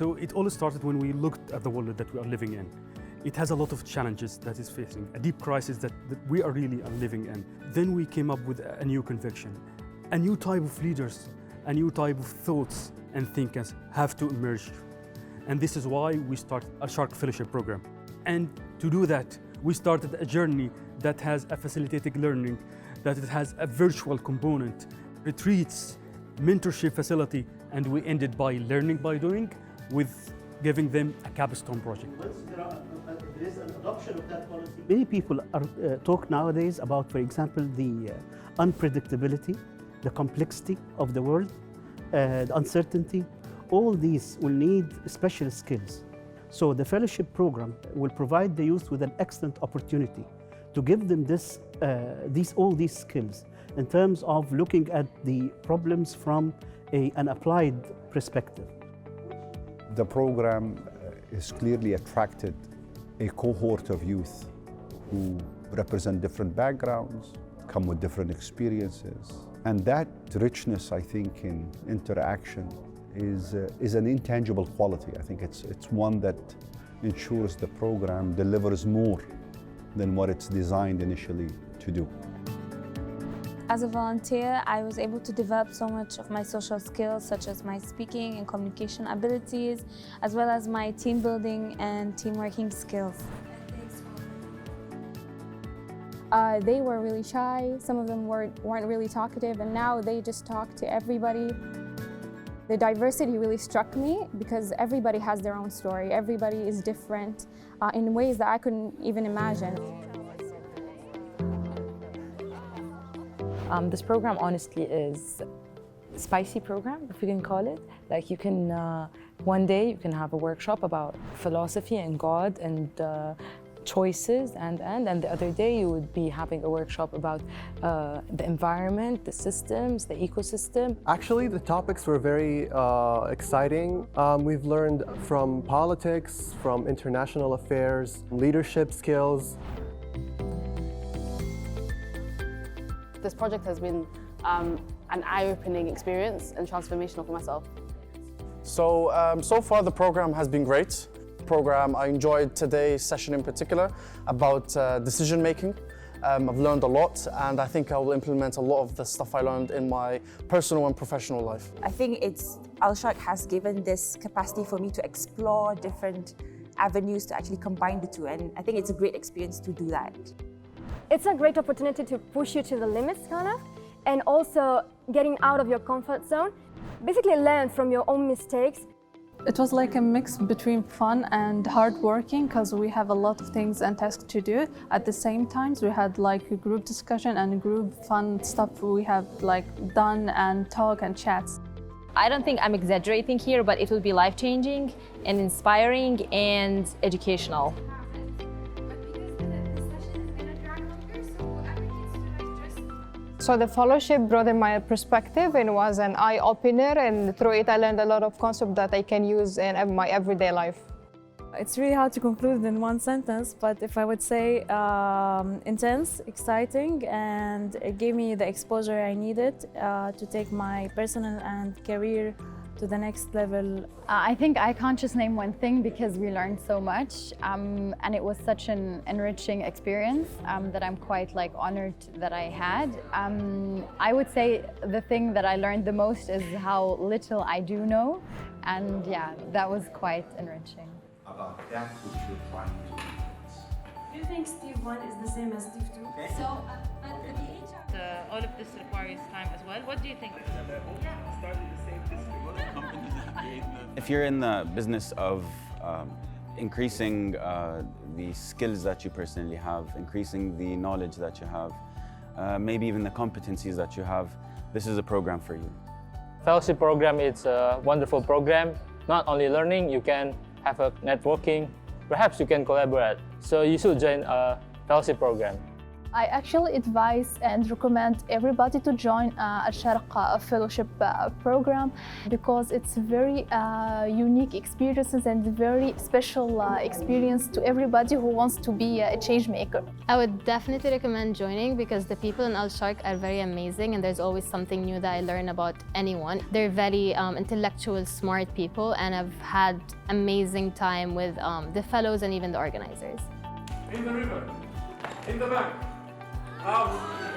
So it all started when we looked at the world that we are living in. It has a lot of challenges that is facing, a deep crisis that we are really living in. Then we came up with a new conviction. A new type of leaders, a new type of thoughts and thinkers have to emerge. And this is why we started a Sharq Fellowship program. And to do that, we started a journey that has a facilitated learning, that it has a virtual component, retreats, mentorship facility, and we ended by learning by doing, with giving them a capstone project. Once there is an adoption of that policy. Many people talk nowadays about, for example, the unpredictability, the complexity of the world, the uncertainty. All these will need special skills. So the fellowship program will provide the youth with an excellent opportunity to give them all these skills in terms of looking at the problems from an applied perspective. The program has clearly attracted a cohort of youth who represent different backgrounds, come with different experiences. And that richness, I think, in interaction is an intangible quality. I think it's one that ensures the program delivers more than what it's designed initially to do. As a volunteer, I was able to develop so much of my social skills, such as my speaking and communication abilities, as well as my team building and team working skills. They were really shy, some of them weren't really talkative, and now they just talk to everybody. The diversity really struck me because everybody has their own story, everybody is different in ways that I couldn't even imagine. This program honestly is a spicy program, if we can call it. Like you can, one day you can have a workshop about philosophy and God and choices and the other day you would be having a workshop about the environment, the systems, the ecosystem. Actually, the topics were very exciting. We've learned from politics, from international affairs, leadership skills. This project has been an eye-opening experience and transformational for myself. So far the program has been great. I enjoyed today's session in particular about decision making. I've learned a lot, and I think I will implement a lot of the stuff I learned in my personal and professional life. I think Al-Sharq has given this capacity for me to explore different avenues to actually combine the two, and I think it's a great experience to do that. It's a great opportunity to push you to the limits, kind of, and also getting out of your comfort zone. Basically learn from your own mistakes. It was like a mix between fun and hard working because we have a lot of things and tasks to do. At the same time, we had like a group discussion and group fun stuff we have like done and talk and chats. I don't think I'm exaggerating here, but it will be life-changing and inspiring and educational. So the fellowship broadened my perspective and was an eye-opener, and through it I learned a lot of concepts that I can use in my everyday life. It's really hard to conclude in one sentence, but if I would say intense, exciting, and it gave me the exposure I needed to take my personal and career to the next level. I think I can't just name one thing because we learned so much, and it was such an enriching experience that I'm quite honored that I had. I would say the thing that I learned the most is how little I do know, and yeah, that was quite enriching. About that which you're trying to influence. Do you think Steve 1 is the same as Steve 2? Okay. So, all of this requires time as well. What do you think? If you're in the business of increasing the skills that you personally have, increasing the knowledge that you have, maybe even the competencies that you have, this is a program for you. Fellowship program is a wonderful program. Not only learning, you can have a networking, perhaps you can collaborate. So you should join a fellowship program. I actually advise and recommend everybody to join a Sharq Fellowship program because it's very unique experiences and very special experience to everybody who wants to be a change maker. I would definitely recommend joining because the people in Sharq are very amazing and there's always something new that I learn about anyone. They're very intellectual, smart people, and I've had amazing time with the fellows and even the organizers. In the river, in the bank, out.